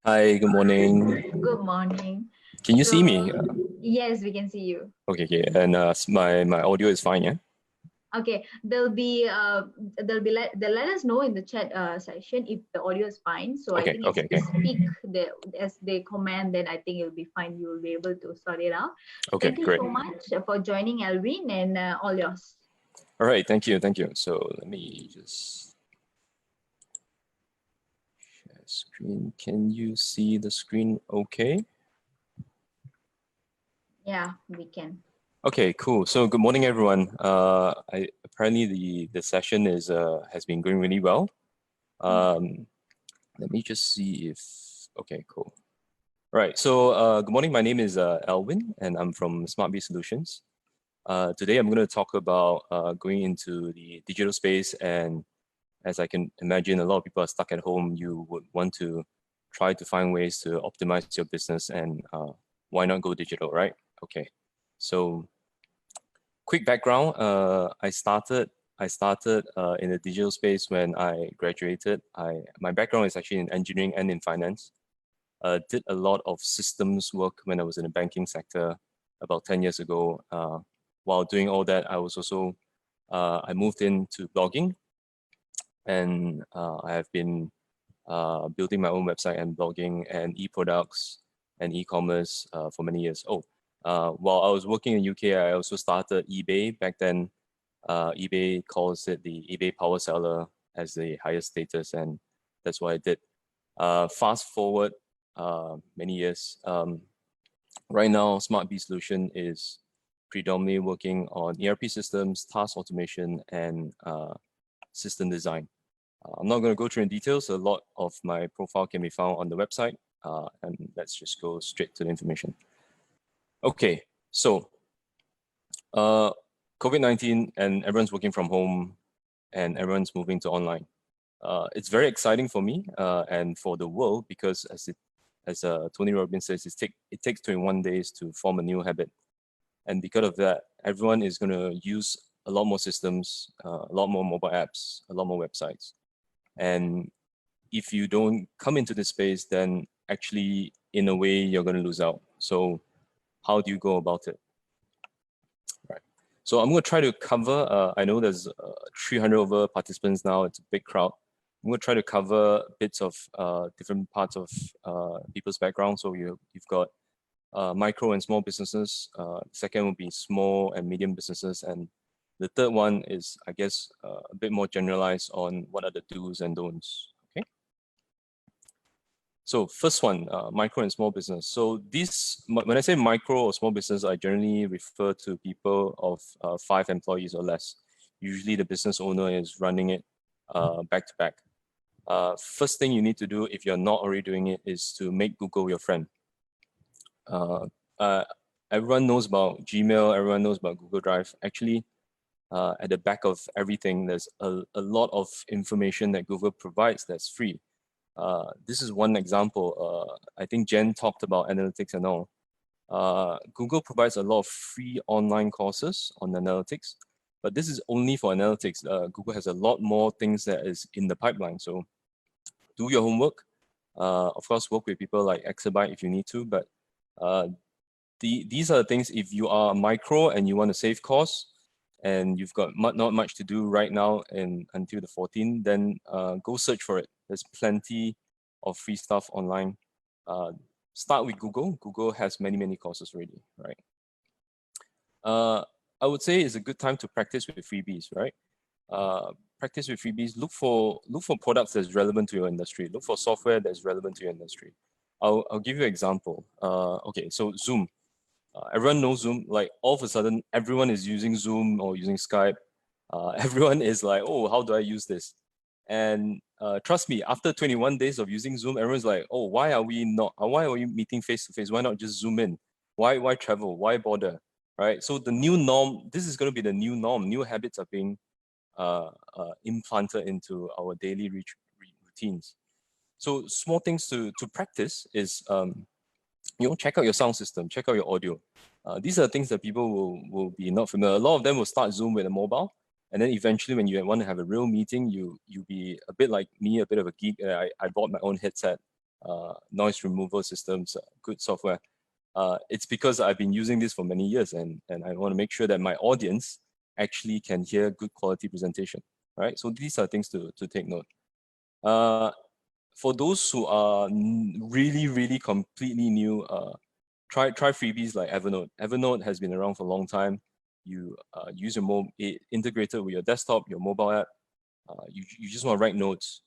Hi, good morning. Good morning. Can you see So, me? yes, we can see you. Okay, and my audio is fine, yeah? Okay, they'll let us know in the chat section if the audio is fine. So I Okay, think okay, as we okay. speak, as they comment, then I think it'll be fine. You will be able to sort it out. Okay, Thank you great. so much for joining, Alwin, and all yours. All right, thank you, thank you. So let me just share screen. Can you see the screen okay? Yeah, we can. Okay, cool. So good morning, everyone. Apparently the session is has been going really well. Let me just see if okay, cool. All right. So good morning. My name is Alwin, and I'm from SmartB Solutions. Today, I'm going to talk about going into the digital space. And as I can imagine, a lot of people are stuck at home. You would want to try to find ways to optimize your business, and why not go digital, right? Okay. So quick background, I started in the digital space when I graduated. My background is actually in engineering and in finance. Did a lot of systems work when I was in the banking sector about 10 years ago. While doing all that, I moved into blogging, and I have been building my own website and blogging and e-products and e-commerce for many years. While I was working in UK, I also started eBay. Back then, eBay calls it the eBay power seller as the highest status, and that's what I did. Fast forward many years. Right now, SmartB solution is predominantly working on ERP systems, task automation, and system design. I'm not going to go through in details. A lot of my profile can be found on the website, and let's just go straight to the information. Okay, so COVID-19 and everyone's working from home and everyone's moving to online. It's very exciting for me and for the world because as Tony Robbins says, it takes 21 days to form a new habit. And because of that, everyone is going to use a lot more systems, a lot more mobile apps, a lot more websites. And if you don't come into this space, then actually, in a way, you're going to lose out. So how do you go about it? Right. So I'm going to try to cover, I know there's 300 over participants now, it's a big crowd. I'm going to try to cover bits of different parts of people's background. So you've got micro and small businesses. Second will be small and medium businesses. And the third one is, I guess, a bit more generalized on what are the do's and don'ts. Okay. So first one, micro and small business. So these, when I say micro or small business, I generally refer to people of 5 employees or less. Usually the business owner is running it back to back. First thing you need to do if you're not already doing it is to make Google your friend. Everyone knows about Gmail, everyone knows about Google Drive. Actually, at the back of everything, there's a lot of information that Google provides that's free. This is one example. I think Jen talked about analytics and all. Google provides a lot of free online courses on analytics, but this is only for analytics. Google has a lot more things that is in the pipeline. So do your homework. Of course, work with people like Exabyte if you need to, but these are the things if you are micro and you want to save costs and you've got not much to do right now until the 14th, then go search for it. There's plenty of free stuff online. Start with Google. Google has many courses already, right? I would say it's a good time to practice with freebies, right? Practice with freebies. Look for products that's relevant to your industry. Look for software that's relevant to your industry. I'll give you an example. Okay, so Zoom. Everyone knows Zoom. Like all of a sudden, everyone is using Zoom or using Skype. Everyone is like, oh, how do I use this? And trust me, after 21 days of using Zoom, everyone's like, oh, why are we meeting face to face? Why not just Zoom in? Why travel? Why bother? Right? So the new norm, this is going to be the new norm. New habits are being implanted into our daily routines. So small things to practice is check out your sound system, check out your audio. These are things that people will be not familiar. A lot of them will start Zoom with a mobile, and then eventually when you want to have a real meeting, you'll be a bit like me, a bit of a geek. I bought my own headset noise removal systems, good software. It's because I've been using this for many years, and I want to make sure that my audience actually can hear good quality presentation, right? So these are things to take note. For those who are really completely new, try freebies like Evernote. Evernote has been around for a long time. You use your integrated with your desktop, your mobile app. You just want to write notes.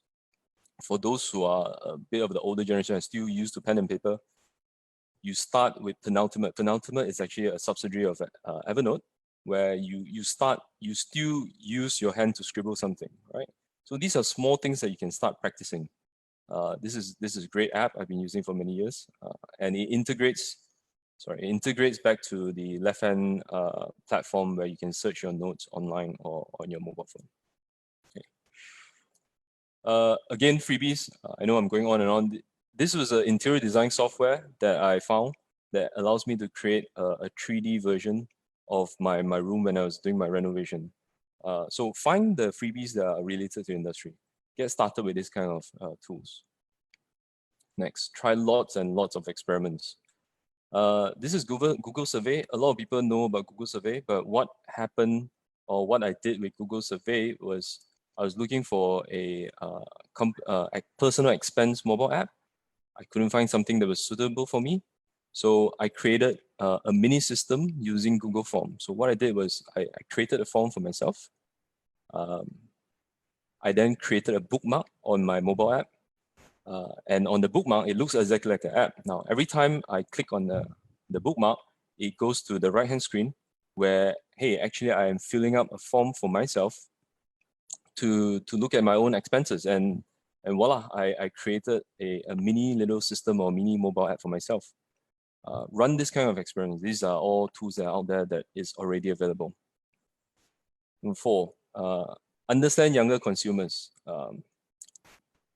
For those who are a bit of the older generation and still used to pen and paper, you start with Penultimate. Penultimate is actually a subsidiary of Evernote, where you still use your hand to scribble something, right? So these are small things that you can start practicing. This is a great app I've been using for many years, and it integrates back to the left-hand platform where you can search your notes online or on your mobile phone. Okay. Again, freebies. I know I'm going on and on. This was an interior design software that I found that allows me to create a 3D version of my room when I was doing my renovation. So find the freebies that are related to industry. Get started with this kind of tools. Next, try lots and lots of experiments. This is Google Survey. A lot of people know about Google Survey, but what happened or what I did with Google Survey was I was looking for a personal expense mobile app. I couldn't find something that was suitable for me. So I created a mini system using Google Form. So what I did was I created a form for myself. I then created a bookmark on my mobile app. And on the bookmark, it looks exactly like the app. Now, every time I click on the bookmark, it goes to the right-hand screen where, hey, actually I am filling up a form for myself to look at my own expenses. And voila, I created a mini little system or mini mobile app for myself. Run this kind of experiments. These are all tools that are out there that is already available. Number 4, understand younger consumers.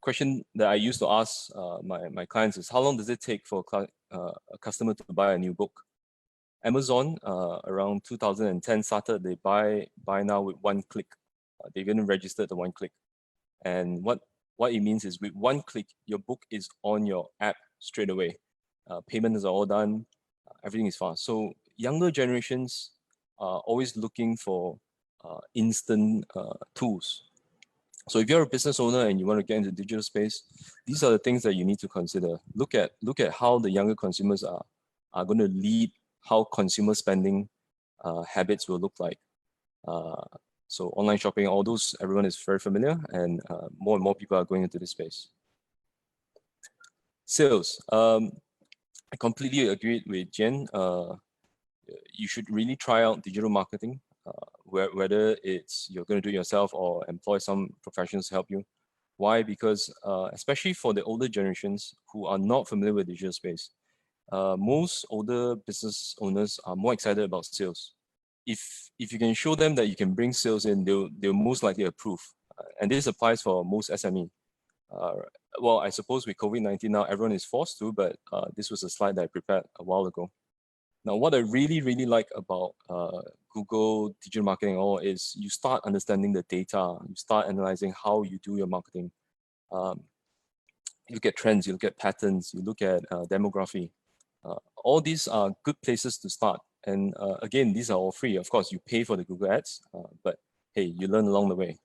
Question that I used to ask my clients is, how long does it take for a customer to buy a new book? Amazon around 2010 started the buy now with one click. They even registered the one click. And what it means is with one click, your book is on your app straight away. Payments are all done. Everything is fast. So younger generations are always looking for instant tools. So if you're a business owner and you want to get into digital space, these are the things that you need to consider. Look at how the younger consumers are going to lead how consumer spending habits will look like. So online shopping, all those, everyone is very familiar, and more people are going into this space. Sales. I completely agree with Jen. You should really try out digital marketing, whether it's you're going to do it yourself or employ some professionals to help you. Why? Because especially for the older generations who are not familiar with digital space, most older business owners are more excited about sales. If you can show them that you can bring sales in, they'll most likely approve. And this applies for most SME. Well, I suppose with COVID-19 now, everyone is forced to, but this was a slide that I prepared a while ago. Now, what I really like about Google digital marketing all is you start understanding the data, you start analyzing how you do your marketing. You look at trends, you look at patterns, you look at demography. All these are good places to start. And again, these are all free. Of course, you pay for the Google ads, but hey, you learn along the way.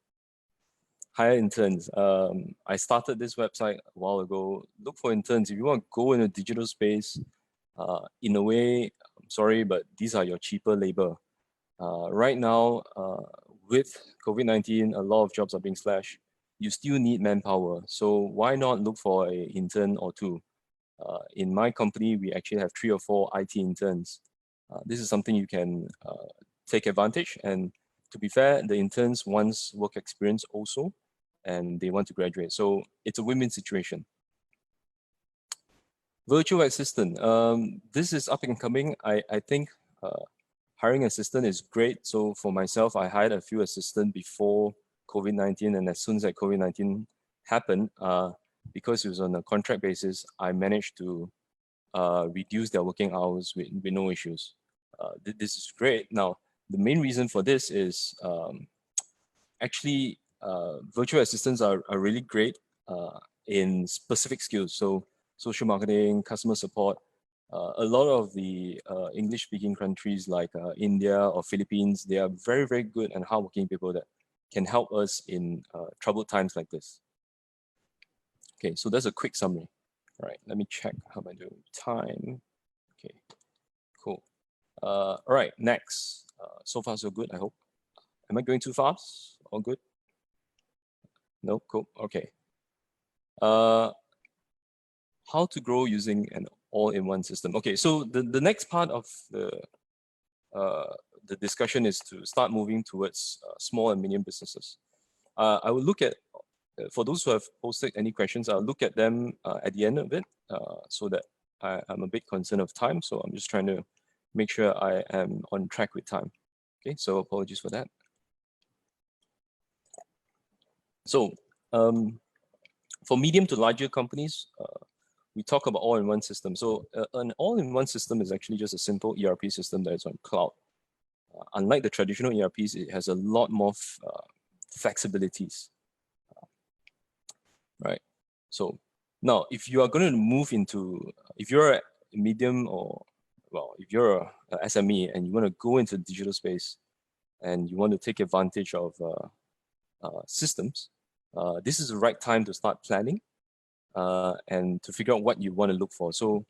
Hire interns. I started this website a while ago. Look for interns. If you want to go in a digital space, in a way, I'm sorry, but these are your cheaper labor. Right now, with COVID-19, a lot of jobs are being slashed. You still need manpower. So why not look for an intern or two? In my company, we actually have 3 or 4 IT interns. This is something you can take advantage. And to be fair, the interns want work experience also, and they want to graduate. So it's a win-win situation. Virtual assistant. This is up and coming. I think hiring assistant is great. So for myself, I hired a few assistants before COVID-19, and as soon as that COVID-19 happened, because it was on a contract basis, I managed to reduce their working hours with no issues. This is great. Now, the main reason for this is actually virtual assistants are really great in specific skills. So social marketing, customer support. A lot of the English-speaking countries like India or Philippines, they are very, very good and hardworking people that can help us in troubled times like this. Okay, so that's a quick summary. All right, let me check how am I doing time. Okay, cool. All right, next. So far so good, I hope. Am I going too fast? All good? No, cool, okay. How to grow using an all-in-one system. Okay, so the next part of the discussion is to start moving towards small and medium businesses. I will look at, for those who have posted any questions, I'll look at them at the end of it so that I'm a bit concerned of time. So I'm just trying to make sure I am on track with time. Okay, so apologies for that. So for medium to larger companies, we talk about all-in-one system. So an all-in-one system is actually just a simple ERP system that is on cloud. Unlike the traditional ERPs, it has a lot more flexibilities. Right. So now, if you are going to move into, if you're a medium or, well, if you're a SME and you want to go into the digital space and you want to take advantage of systems, this is the right time to start planning and to figure out what you want to look for. So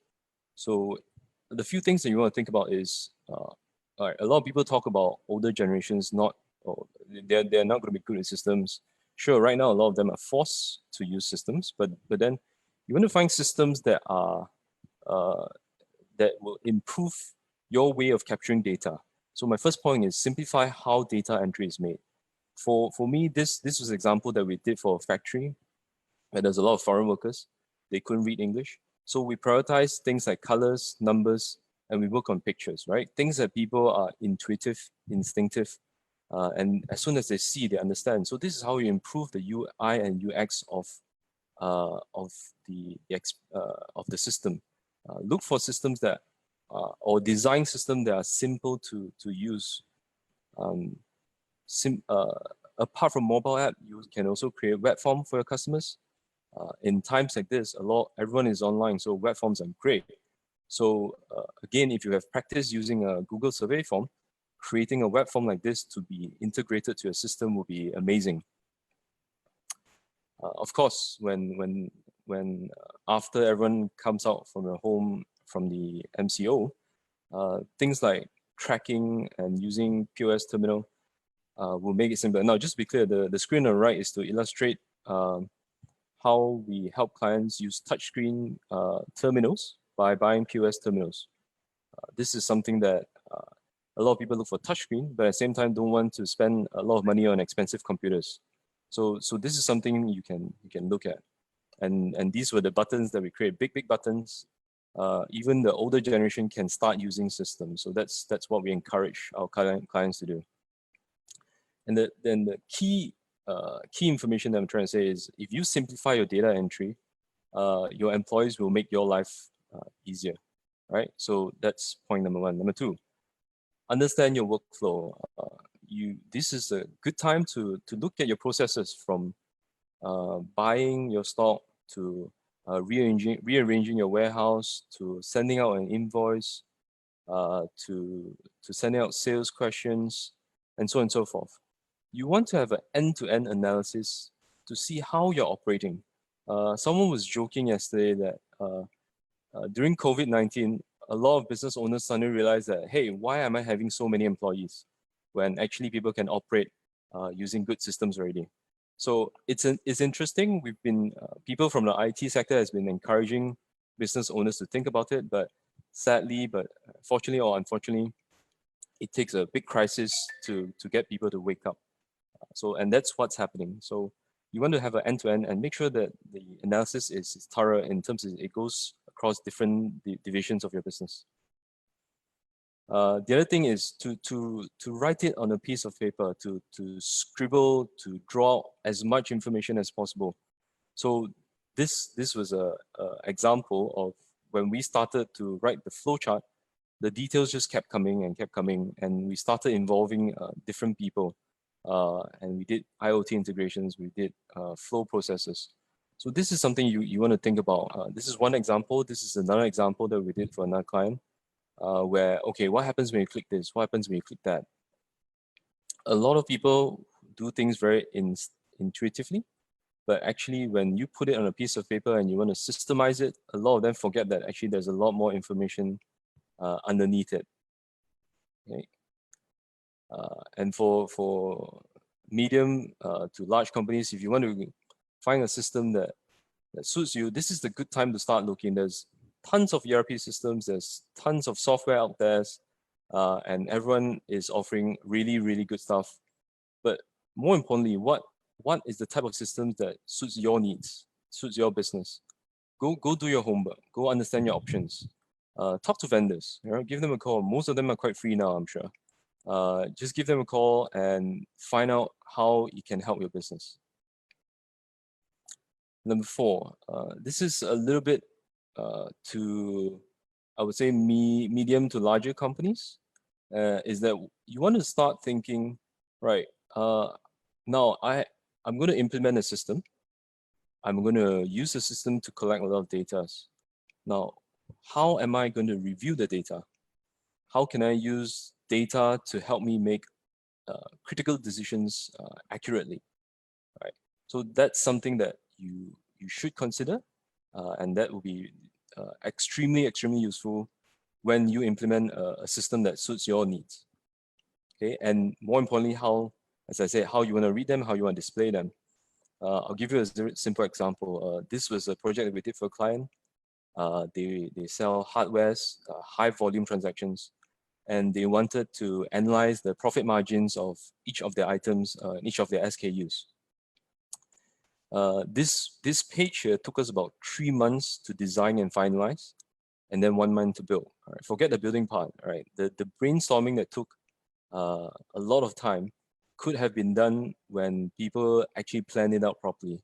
the few things that you want to think about is, all right, a lot of people talk about older generations not, or they're not going to be good at systems. Sure, right now a lot of them are forced to use systems, but then you want to find systems that are that will improve your way of capturing data. So my first point is simplify how data entry is made. For me, this was an example that we did for a factory where there's a lot of foreign workers. They couldn't read English. So we prioritize things like colors, numbers, and we work on pictures, right? Things that people are intuitive, instinctive, and as soon as they see, they understand. So this is how you improve the UI and UX of the system. Look for systems that or design systems that are simple to use. Apart from mobile app, you can also create web form for your customers. In times like this, everyone is online, so web forms are great. So again, if you have practice using a Google survey form, creating a web form like this to be integrated to your system will be amazing. Of course, when after everyone comes out from your home from the MCO, things like tracking and using POS terminal will make it simpler. Now, just to be clear, the screen on the right is to illustrate how we help clients use touchscreen terminals by buying POS terminals. This is something that a lot of people look for touchscreen, but at the same time don't want to spend a lot of money on expensive computers. So this is something you can look at. And these were the buttons that we create, big buttons. Even the older generation can start using systems. So that's what we encourage our clients to do. And then the key information that I'm trying to say is, if you simplify your data entry, your employees will make your life easier, right? So that's point number one. Number two, understand your workflow. This is a good time to look at your processes, from buying your stock to rearranging your warehouse, to sending out an invoice, to sending out sales questions, and so on and so forth. You want to have an end-to-end analysis to see how you're operating. Someone was joking yesterday that during COVID-19, a lot of business owners suddenly realized that, hey, why am I having so many employees when actually people can operate using good systems already? So it's interesting. We've been, people from the IT sector has been encouraging business owners to think about it, but sadly, but fortunately or unfortunately, it takes a big crisis to get people to wake up. So, and that's what's happening. So you want to have an end-to-end and make sure that the analysis is thorough in terms of it goes across different divisions of your business. The other thing is to write it on a piece of paper, to scribble, to draw as much information as possible. So this was a example of when we started to write the flowchart, the details just kept coming, and we started involving different people. And we did IoT integrations, we did flow processes. So this is something you want to think about. This is one example. This is another example that we did for another client where, okay, what happens when you click this? What happens when you click that? A lot of people do things very intuitively, but actually when you put it on a piece of paper and you want to systemize it, a lot of them forget that actually there's a lot more information underneath it. Okay? And for medium to large companies, if you want to find a system that suits you, this is the good time to start looking. There's tons of ERP systems, there's tons of software out there, and everyone is offering really, really good stuff. But more importantly, what is the type of systems that suits your needs, suits your business? Go do your homework, go understand your options. Talk to vendors, give them a call. Most of them are quite free now, I'm sure. Just give them a call and find out how it can help your business. Number 4, this is a little bit to, I would say, medium to larger companies, is that you want to start thinking, right, now I'm going to implement a system. I'm going to use the system to collect a lot of data. Now, how am I going to review the data? How can I use data to help me make critical decisions accurately, right? So that's something that you should consider, and that will be extremely useful when you implement a system that suits your needs. Okay, and more importantly, how, as I said, how you want to read them, how you want to display them. I'll give you a very simple example. This was a project that we did for a client. They sell hardwares, high volume transactions, and they wanted to analyze the profit margins of each of their items, each of their SKUs. This page here took us about 3 months to design and finalize, and then 1 month to build. All right, forget the building part. All right, the brainstorming that took a lot of time could have been done when people actually plan it out properly.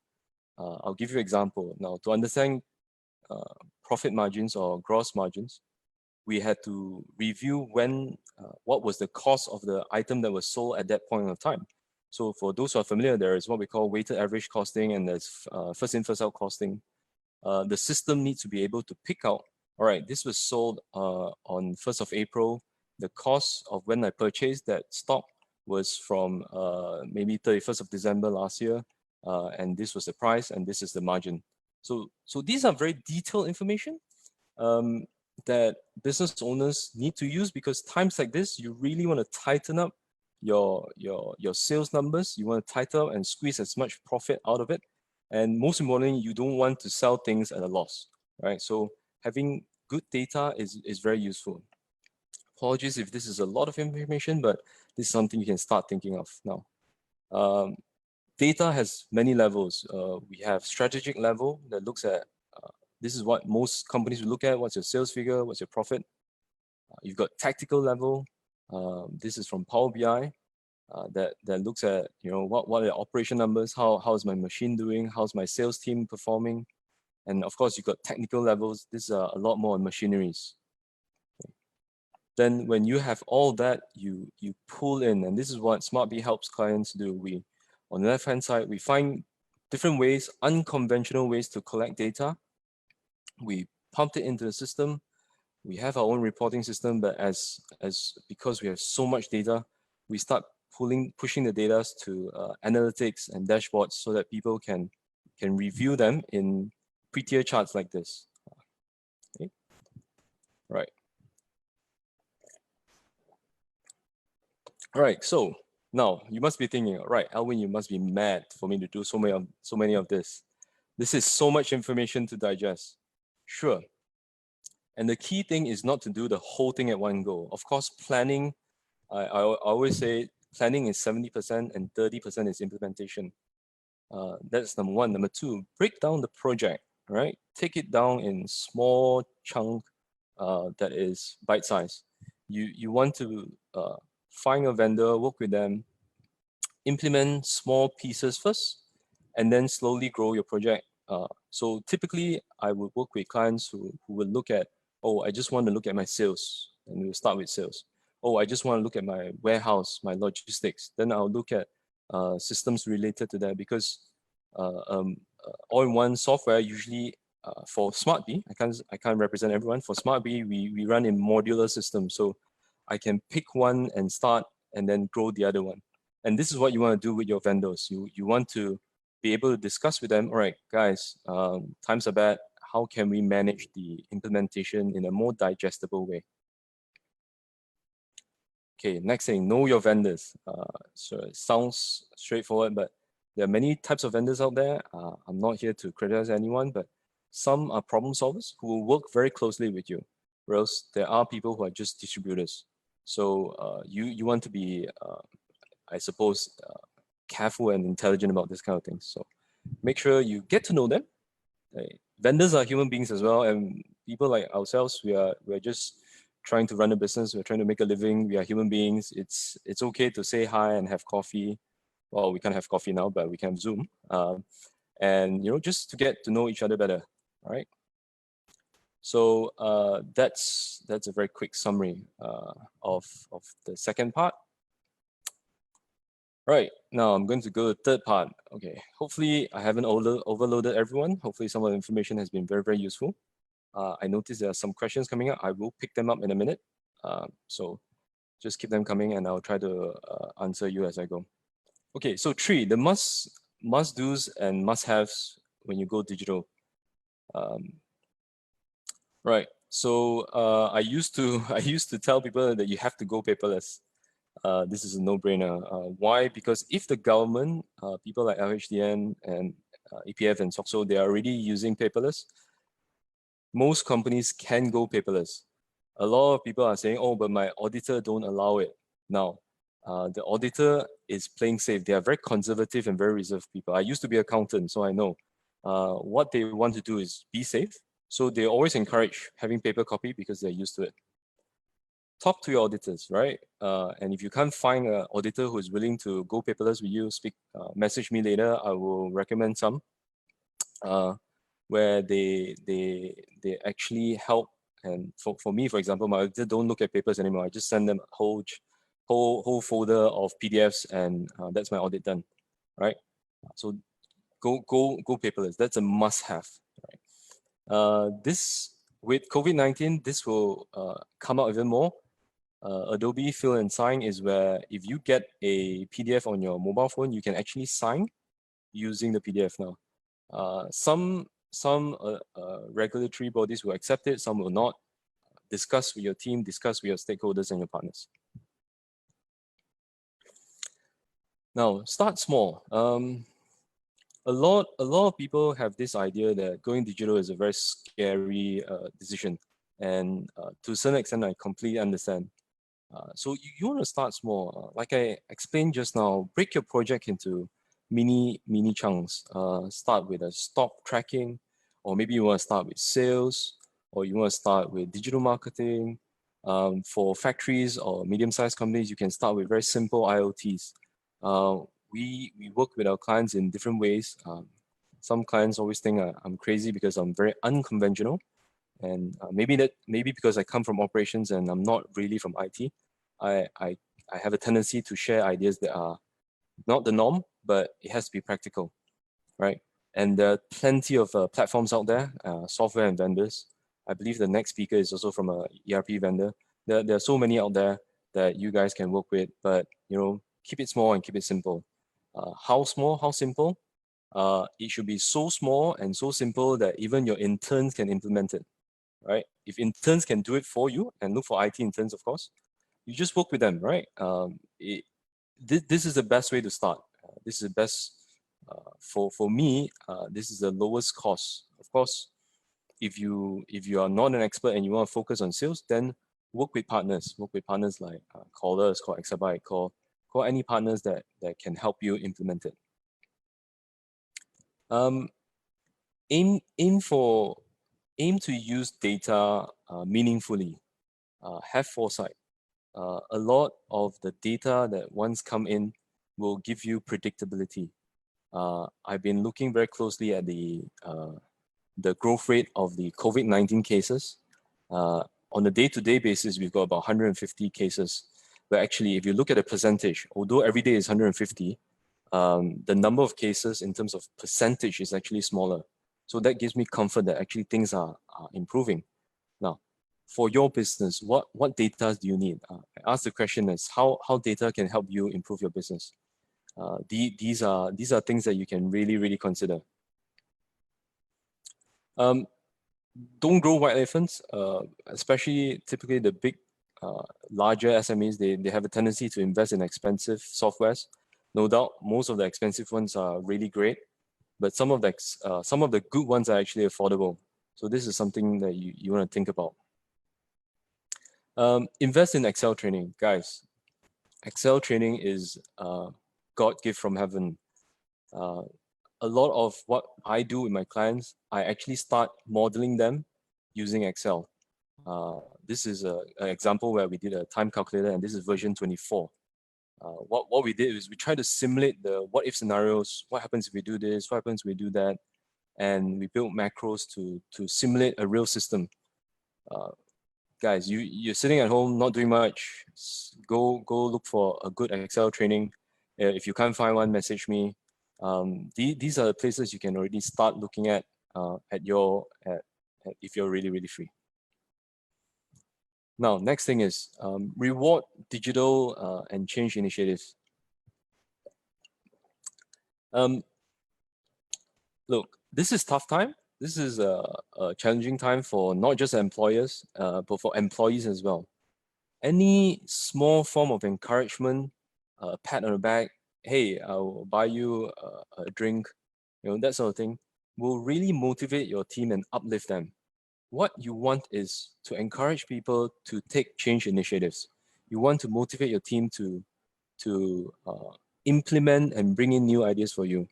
I'll give you an example. Now, to understand profit margins or gross margins, we had to review what was the cost of the item that was sold at that point of time. So for those who are familiar, there is what we call weighted average costing, and there's first in, first out costing. The system needs to be able to pick out, all right, this was sold on 1st of April. The cost of when I purchased that stock was from maybe 31st of December last year, and this was the price, and this is the margin. So these are very detailed information that business owners need to use, because times like this, you really want to tighten up your sales numbers. You want to tighten up and squeeze as much profit out of it. And most importantly, you don't want to sell things at a loss, right? So having good data is very useful. Apologies if this is a lot of information, but this is something you can start thinking of now. Data has many levels. We have strategic level that looks at, this is what most companies will look at. What's your sales figure? What's your profit? You've got tactical level. This is from Power BI. That looks at, what are the operation numbers? How's my machine doing? How's my sales team performing? And of course, you've got technical levels. This is a lot more on machineries. Okay. Then when you have all that, you pull in, and this is what SmartB helps clients do. We, on the left-hand side, we find different ways, unconventional ways to collect data. We pumped it into the system. We have our own reporting system, but because we have so much data, we start pushing the data to analytics and dashboards so that people can review them in prettier charts like this. Okay. Right. All right. So now you must be thinking, right, Alwin, you must be mad for me to do so many of this. This is so much information to digest. Sure. And the key thing is not to do the whole thing at one go. Of course, planning, I always say planning is 70% and 30% is implementation. That's number 1. Number 2, break down the project, right? Take it down in small chunk that is bite size. You want to find a vendor, work with them, implement small pieces first, and then slowly grow your project. So typically, I would work with clients who would look at, oh, I just want to look at my sales, and we'll start with sales. Oh, I just want to look at my warehouse, my logistics. Then I'll look at systems related to that, because all-in-one software. Usually for SmartB, I can't represent everyone. For SmartB, we run in modular systems, so I can pick one and start and then grow the other one. And this is what you want to do with your vendors. You want to be able to discuss with them. All right, guys, times are bad. How can we manage the implementation in a more digestible way? Okay, next thing, know your vendors. So it sounds straightforward, but there are many types of vendors out there. I'm not here to criticize anyone, but some are problem solvers who will work very closely with you, whereas there are people who are just distributors. So you want to be, I suppose, careful and intelligent about this kind of things. So make sure you get to know them. Vendors are human beings as well, and people like ourselves, we're just trying to run a business. We're trying to make a living. We are human beings. It's okay to say hi and have coffee. Well, we can't have coffee now, but we can have Zoom. And just to get to know each other better. All right. So that's a very quick summary of the second part. Right, now I'm going to go to the third part. Okay, hopefully I haven't overloaded everyone. Hopefully some of the information has been very, very useful. I noticed there are some questions coming up. I will pick them up in a minute. So just keep them coming and I'll try to answer you as I go. Okay, so 3, the must-dos and must-haves when you go digital. Right, so I used to tell people that you have to go paperless. This is a no-brainer. Why? Because if the government, people like LHDN and EPF and SOCSO, they are already using paperless, most companies can go paperless. A lot of people are saying, oh, but my auditor don't allow it. Now, the auditor is playing safe. They are very conservative and very reserved people. I used to be an accountant, so I know. What they want to do is be safe. So they always encourage having paper copy because they're used to it. Talk to your auditors, right? And if you can't find an auditor who is willing to go paperless with you, message me later. I will recommend some where they actually help. And for me, for example, my auditor don't look at papers anymore. I just send them a whole folder of PDFs, and that's my audit done, right? So go paperless. That's a must-have. Right? This with COVID-19, this will come out even more. Adobe Fill and Sign is where if you get a PDF on your mobile phone, you can actually sign using the PDF now. Some regulatory bodies will accept it, some will not. Discuss with your team, discuss with your stakeholders and your partners. Now, start small. A lot of people have this idea that going digital is a very scary decision, and to a certain extent, I completely understand. So you want to start small. Like I explained just now, break your project into mini chunks. Start with a stock tracking, or maybe you want to start with sales, or you want to start with digital marketing. For factories or medium-sized companies, you can start with very simple IoTs. We work with our clients in different ways. Some clients always think I'm crazy because I'm very unconventional. And maybe because I come from operations and I'm not really from IT, I have a tendency to share ideas that are not the norm, but it has to be practical, right? And there are plenty of platforms out there, software and vendors. I believe the next speaker is also from a ERP vendor. There are so many out there that you guys can work with, but keep it small and keep it simple. How small? How simple? It should be so small and so simple that even your interns can implement it. Right? If interns can do it for you, and look for IT interns, of course, you just work with them, right? This is the best way to start. This is the best, for me, this is the lowest cost. Of course, if you are not an expert and you want to focus on sales, then work with partners. Work with partners like Callers, call Exabyte, call any partners that can help you implement it. Aim to use data meaningfully. Have foresight. A lot of the data that once come in will give you predictability. I've been looking very closely at the growth rate of the COVID-19 cases. On a day-to-day basis, we've got about 150 cases. But actually, if you look at the percentage, although every day is 150, the number of cases in terms of percentage is actually smaller. So that gives me comfort that actually things are improving. Now, for your business, what data do you need? I asked the question as how data can help you improve your business. These are things that you can really consider. Don't grow white elephants, especially typically the big, larger SMEs. They have a tendency to invest in expensive softwares. No doubt, most of the expensive ones are really great, but some of the good ones are actually affordable. So this is something that you want to think about. Invest in Excel training, guys. Excel training is God gift from heaven. A lot of what I do with my clients, I actually start modeling them using Excel. This is an example where we did a time calculator, and this is version 24. What we did is we tried to simulate the what if scenarios. What happens if we do this? What happens if we do that? And we built macros to simulate a real system. Guys, you're sitting at home not doing much. Go look for a good Excel training. If you can't find one, message me. These are the places you can already start looking at if you're really free. Now, next thing is reward digital and change initiatives. Look, this is tough time. This is a challenging time for not just employers, but for employees as well. Any small form of encouragement, pat on the back, hey, I'll buy you a drink, that sort of thing, will really motivate your team and uplift them. What you want is to encourage people to take change initiatives. You want to motivate your team to implement and bring in new ideas for you.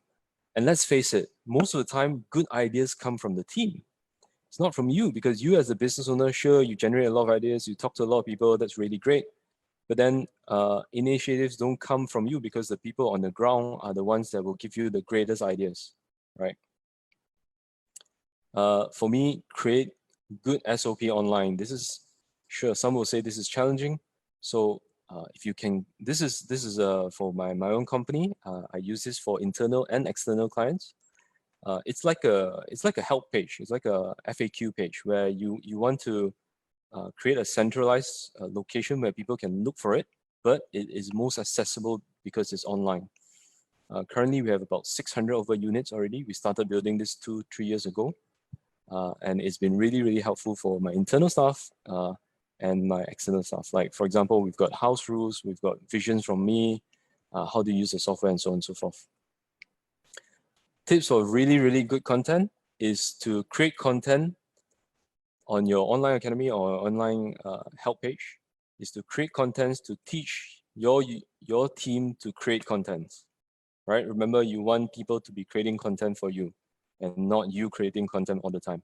And let's face it, most of the time, good ideas come from the team. It's not from you, because you as a business owner, sure, you generate a lot of ideas, you talk to a lot of people, that's really great. But then initiatives don't come from you, because the people on the ground are the ones that will give you the greatest ideas, right? For me, create good SOP online. This is, sure, some will say this is challenging. So if you can, this is for my own company. I use this for internal and external clients. It's like a help page. It's like a FAQ page where you want to create a centralized location where people can look for it, but it is most accessible because it's online. Currently, we have about 600 over units already. We started building this 2-3 years ago, and it's been really helpful for my internal staff and my external staff. Like, for example, we've got house rules, we've got visions from me, how to use the software, and so on and so forth. Tips for really good content is to create content on your online academy or online help page, is to create contents to teach your team to create content, right? Remember, you want people to be creating content for you and not you creating content all the time,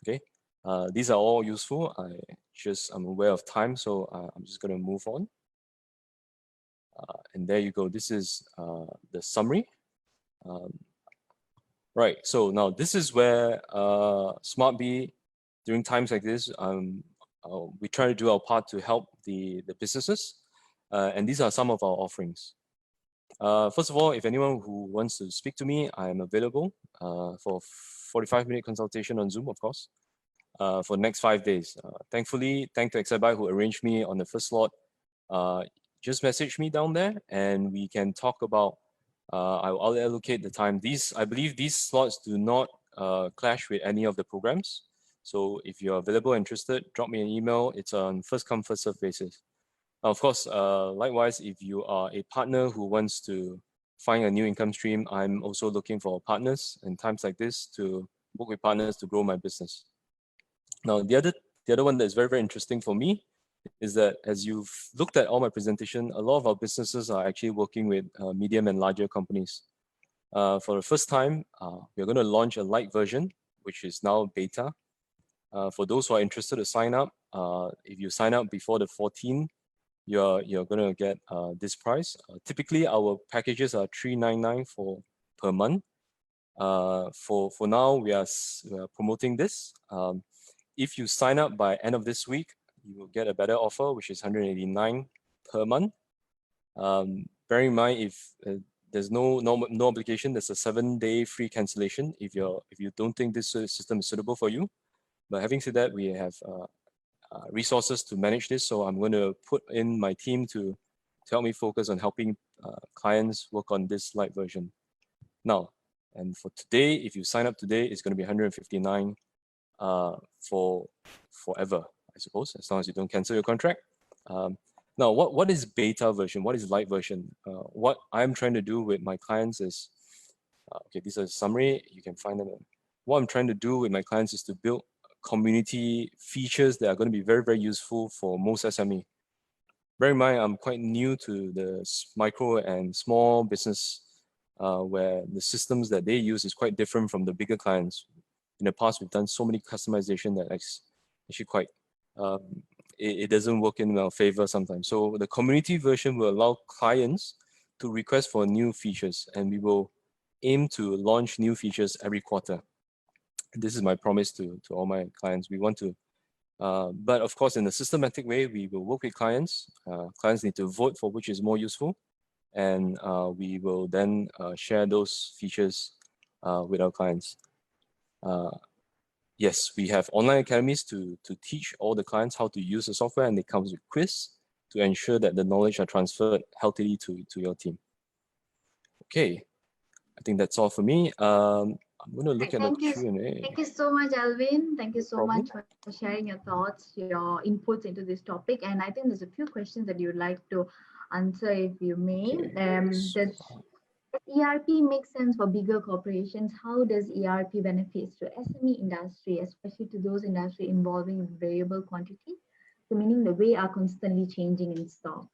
okay? These are all useful. I'm aware of time, so I'm just gonna move on. And there you go. This is the summary. Right, so now this is where SmartB, during times like this, we try to do our part to help the businesses. And these are some of our offerings. First of all, if anyone who wants to speak to me, I'm available for 45-minute consultation on Zoom, of course, for the next 5 days. Thankfully, thanks to Exabyte who arranged me on the first slot. Just message me down there and we can talk about, I'll allocate the time. I believe these slots do not clash with any of the programs. So if you're available and interested, drop me an email. It's on first come, first serve basis. Of course, likewise, if you are a partner who wants to find a new income stream, I'm also looking for partners in times like this to work with partners to grow my business. Now, the other one that is very interesting for me is that as you've looked at all my presentation, a lot of our businesses are actually working with medium and larger companies. For the first time, we're going to launch a light version, which is now beta. For those who are interested to sign up, if you sign up before the 14th, you're going to get this price. Typically, our packages are $399 per month. For now, we are promoting this. If you sign up by end of this week, you will get a better offer, which is $189 per month. Bear in mind, if there's no obligation. There's a 7-day free cancellation if you don't think this system is suitable for you. But having said that, we have resources to manage this. So I'm going to put in my team to help me focus on helping clients work on this light version. Now, and for today, if you sign up today, it's going to be 159 for forever, I suppose, as long as you don't cancel your contract. Now, what is beta version? What is light version? What I'm trying to do with my clients is, okay, these are a summary. You can find them. What I'm trying to do with my clients is to build community features that are going to be very, very useful for most SME. Bear in mind, I'm quite new to the micro and small business where the systems that they use is quite different from the bigger clients. In the past, we've done so many customization that actually quite, it doesn't work in our favor sometimes. So the community version will allow clients to request for new features, and we will aim to launch new features every quarter. This is my promise to all my clients. We want to, but of course, in a systematic way, we will work with clients. Clients need to vote for which is more useful, and we will then share those features with our clients. Yes, we have online academies to teach all the clients how to use the software, and it comes with quiz to ensure that the knowledge are transferred healthily to your team. Okay, I think that's all for me. I'm going to look at the Q&A. Thank you so much, Alwin. Thank you so much for sharing your thoughts, your inputs into this topic. And I think there's a few questions that you'd like to answer, if you may. Does ERP make sense for bigger corporations? How does ERP benefits to SME industry, especially to those industry involving variable quantity? So meaning the way are constantly changing in stock.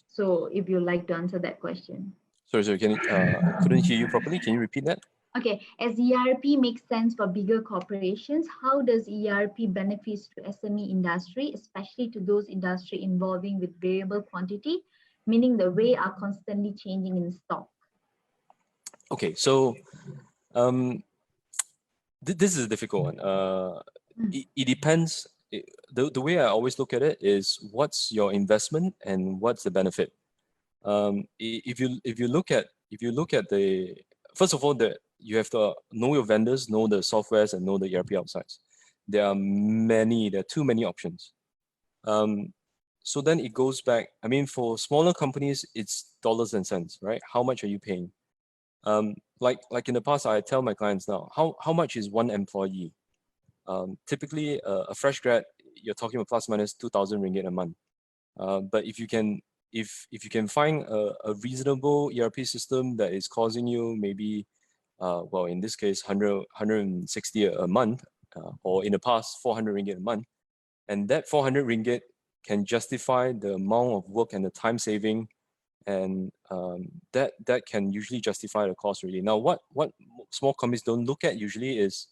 So if you'd like to answer that question. Sorry, can I couldn't hear you properly. Can you repeat that? Okay, as ERP makes sense for bigger corporations, how does ERP benefits to SME industry, especially to those industry involving with variable quantity, meaning the way are constantly changing in stock? Okay, so this is a difficult one. It depends. The way I always look at it is what's your investment and what's the benefit. If you look at the, first of all, you have to know your vendors, know the softwares, and know the ERP outsides. There are too many options. So then it goes back. I mean, for smaller companies, it's dollars and cents, right? How much are you paying? Like in the past, I tell my clients now, how much is one employee? Typically, a fresh grad, you're talking about plus minus 2,000 ringgit a month. But if you can find a reasonable ERP system that is causing you maybe, well, in this case, 160 a month, or in the past, 400 ringgit a month, and that 400 ringgit can justify the amount of work and the time saving, and that can usually justify the cost really. Now, what small companies don't look at usually is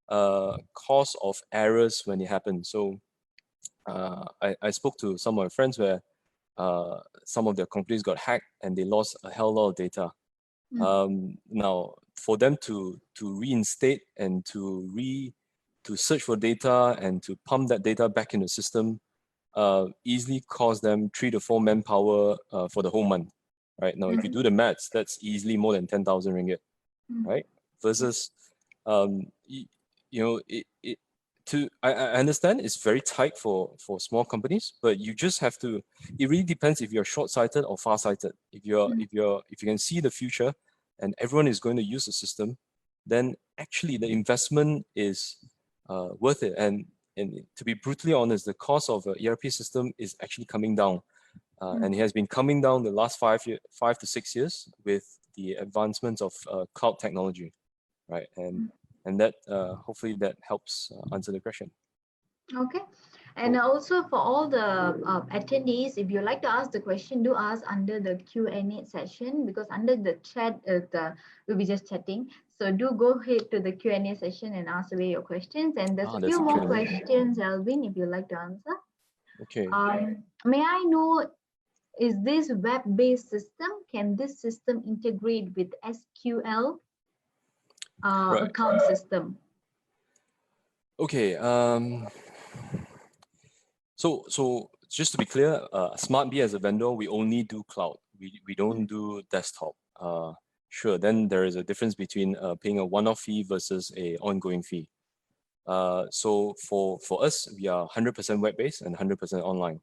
cost of errors when it happens. So I spoke to some of my friends where some of their companies got hacked and they lost a hell lot of data. Now, for them to reinstate and to search for data and to pump that data back in the system easily cost them 3 to 4 manpower for the whole month. Right now, if you do the maths, that's easily more than 10,000 ringgit, right? Versus, I understand it's very tight for small companies, but you just have to. It really depends if you're short-sighted or far-sighted. If you can see the future, and everyone is going to use the system, then actually the investment is worth it. And to be brutally honest, the cost of an ERP system is actually coming down, and it has been coming down the last 5 to 6 years with the advancements of cloud technology, right? And that hopefully that helps answer the question. Okay. And also for all the attendees, if you like to ask the question, do ask under the Q&A session, because under the chat, we'll be just chatting. So do go ahead to the Q&A session and ask away your questions. And there's a few more questions, Alwin, if you'd like to answer. Okay. May I know, is this web-based system? Can this system integrate with SQL account system? Okay. So just to be clear, SmartB as a vendor, we only do cloud. We don't do desktop. sure, then there is a difference between paying a one-off fee versus a ongoing fee. So for us, we are 100% web-based and 100% online.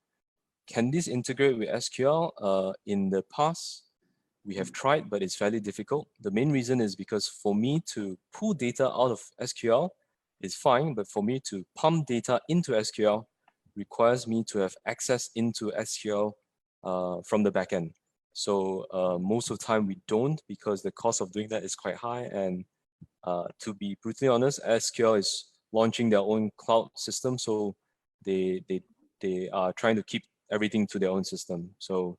Can this integrate with SQL? In the past, we have tried, but it's fairly difficult. The main reason is because for me to pull data out of SQL is fine, but for me to pump data into SQL requires me to have access into SQL from the backend. So most of the time we don't, because the cost of doing that is quite high. And to be brutally honest, SQL is launching their own cloud system, so they are trying to keep everything to their own system. So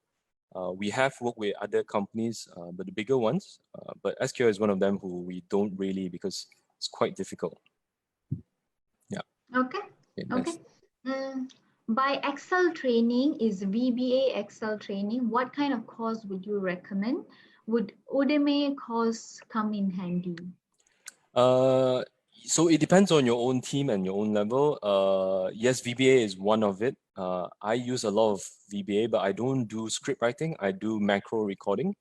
we have worked with other companies, but the bigger ones, but SQL is one of them who we don't really, because it's quite difficult. Yeah. Okay. Okay. By Excel training, is VBA Excel training, what kind of course would you recommend? Would Udemy course come in handy? So it depends on your own team and your own level. Yes, VBA is one of it. I use a lot of VBA, but I don't do script writing. I do macro recording.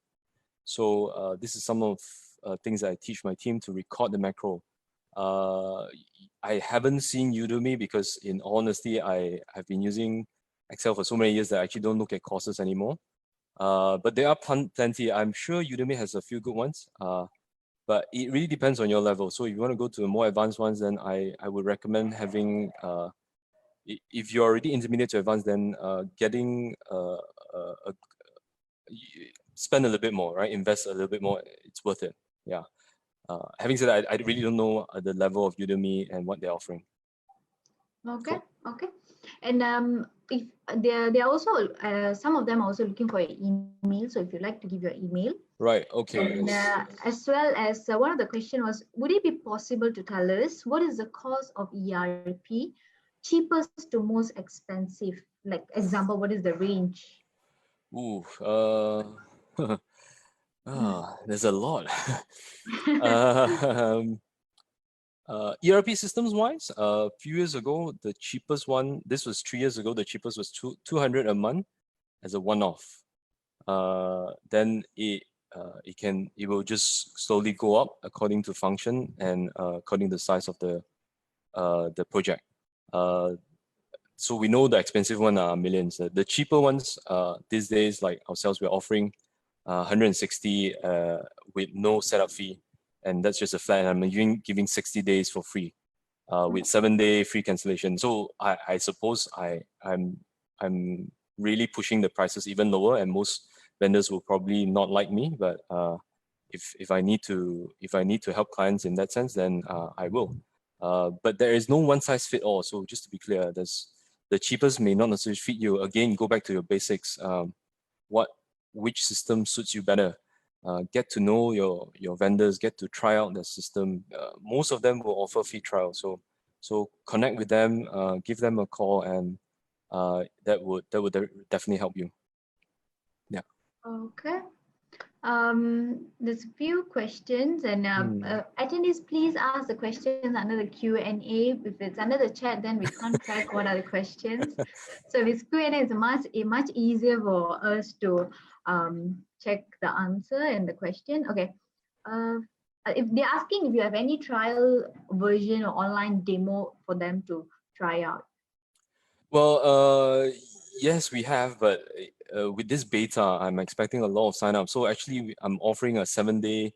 So this is some of things I teach my team to record the macro. I haven't seen Udemy because, in honesty, I have been using Excel for so many years that I actually don't look at courses anymore. But there are plenty. I'm sure Udemy has a few good ones. But it really depends on your level. So if you want to go to the more advanced ones, then I would recommend having, if you're already intermediate to advanced, then getting spend a little bit more, right? Invest a little bit more. It's worth it. Yeah. Having said that, I really don't know the level of Udemy and what they're offering. Okay. Cool. Okay. And if they're also some of them are also looking for your email. So if you'd like to give your email. Right. Okay. And as well as one of the question was, would it be possible to tell us what is the cost of ERP, cheapest to most expensive? Like example, what is the range? Ooh. There's a lot. ERP systems wise, a few years ago, the cheapest one, this was 3 years ago, the cheapest was 200 a month as a one-off. Then it will just slowly go up according to function and according to the size of the project. So we know the expensive one are millions. The cheaper ones these days, like ourselves, we're offering 160 with no setup fee, and that's just a flat. And I'm giving 60 days for free, with 7-day free cancellation. So I suppose I'm really pushing the prices even lower, and most vendors will probably not like me. But if I need to help clients in that sense, then I will. But there is no one size fit all. So just to be clear, the cheapest may not necessarily fit you. Again, go back to your basics. Which system suits you better? Get to know your vendors, get to try out the system. Most of them will offer free trial. So connect with them, give them a call, and that would definitely help you. Yeah. Okay. There's a few questions, and attendees, please ask the questions under the Q&A. If it's under the chat, then we can't track what are the questions. So if it's Q&A, it's much easier for us to check the answer and the question. Okay. If they're asking if you have any trial version or online demo for them to try out. Well, yes, we have, but with this beta, I'm expecting a lot of sign-up. So actually, I'm offering a 7-day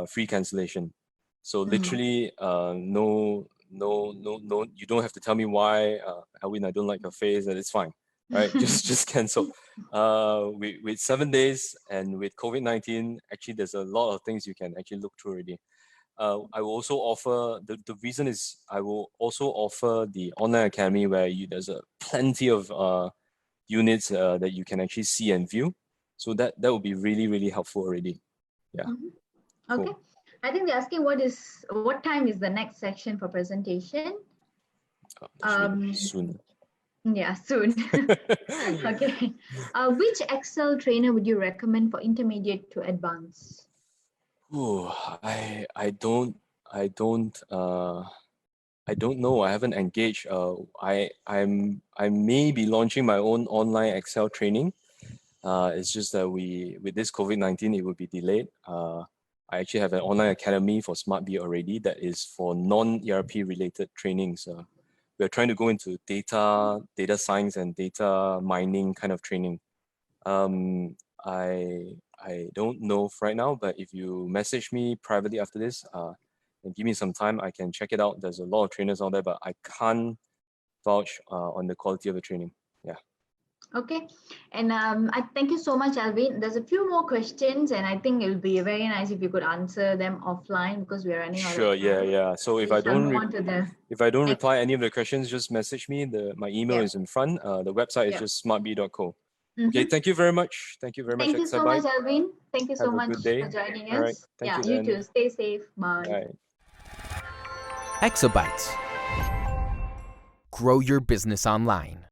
free cancellation. So literally, no, you don't have to tell me why, Alwin, I don't like your face, and it's fine, right? just cancel. With 7 days and with COVID-19, actually, there's a lot of things you can actually look through already. I will also offer, the reason is I will also offer the online academy where there's plenty of units that you can actually see and view. So that will be really, really helpful already. Yeah. Okay. Cool. I think they're asking what time is the next section for presentation? Soon. Yeah, soon. Okay. Which Excel trainer would you recommend for intermediate to advanced? Oh, I don't know. I haven't engaged. I may be launching my own online Excel training. It's just that with this COVID-19, it will be delayed. I actually have an online academy for SmartB already that is for non-ERP related trainings. We're trying to go into data science and data mining kind of training. I don't know right now, but if you message me privately after this, and give me some time, I can check it out. There's a lot of trainers out there, but I can't vouch on the quality of the training. Yeah. Okay, and I thank you so much, Alvin. There's a few more questions, and I think it would be very nice if you could answer them offline because we're running out Sure. of time. Yeah. So if We I shall don't move on to the if I don't next. reply any of the questions, just message me. My email Yeah, is in front. The website is yeah. just smartb.co. Okay. Mm-hmm. Thank you very much. Thank you very much, Thank you so Exabyte. much, Alvin. Thank you so Have a much good for day. joining All right. us. Thank Yeah, you you then. too. Stay safe. Bye. Bye. Exabytes. Grow your business online.